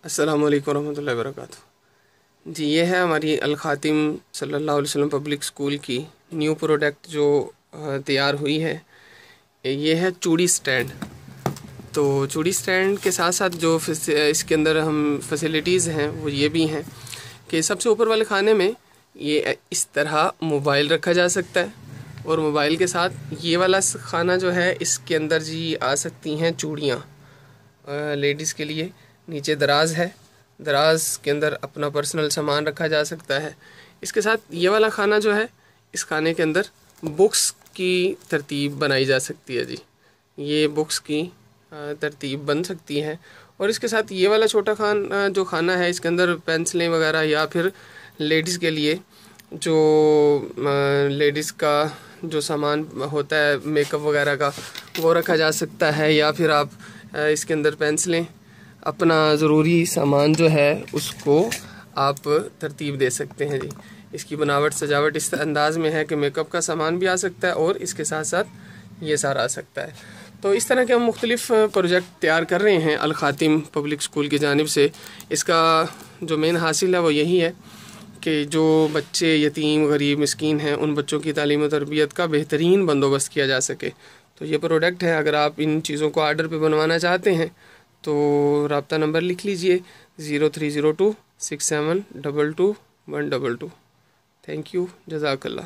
अस्सलामु अलैकुम रहमतुल्लाहि व बरकातुहू। जी, ये है हमारी अल ख़ातिम सल्लल्लाहु अलैहि वसल्लम पब्लिक स्कूल की न्यू प्रोडक्ट जो तैयार हुई है। ये है चूड़ी स्टैंड। तो चूड़ी स्टैंड के साथ साथ जो इसके अंदर हम फैसिलिटीज़ हैं वो ये भी हैं कि सबसे ऊपर वाले खाने में ये इस तरह मोबाइल रखा जा सकता है, और मोबाइल के साथ ये वाला खाना जो है इसके अंदर जी आ सकती हैं चूड़ियाँ लेडीज़ के लिए। नीचे दराज है, दराज के अंदर अपना पर्सनल सामान रखा जा सकता है। इसके साथ ये वाला खाना जो है, इस खाने के अंदर बुक्स की तरतीब बनाई जा सकती है जी। ये बुक्स की तरतीब बन सकती है। और इसके साथ ये वाला छोटा जो खाना है, इसके अंदर पेंसिलें वगैरह या फिर लेडीज़ के लिए जो लेडीज़ का जो सामान होता है मेकअप वगैरह का, वो रखा जा सकता है। या फिर आप इसके अंदर पेंसिलें, अपना ज़रूरी सामान जो है उसको आप तरतीब दे सकते हैं जी। इसकी बनावट सजावट इस अंदाज़ में है कि मेकअप का सामान भी आ सकता है और इसके साथ साथ ये सारा आ सकता है। तो इस तरह के हम मुख्तलिफ़ प्रोजेक्ट तैयार कर रहे हैं अल ख़ातिम पब्लिक स्कूल की जानिब से। इसका जो मेन हासिल है वो यही है कि जो बच्चे यतीम गरीब मिस्कीन हैं, उन बच्चों की तालीम और तरबियत का बेहतरीन बंदोबस्त किया जा सके। तो ये प्रोडक्ट है, अगर आप इन चीज़ों को आर्डर पे बनवाना चाहते हैं तो रब्ता नंबर लिख लीजिए 0302 6722 122। थैंक यू, जज़ाकल्लाह।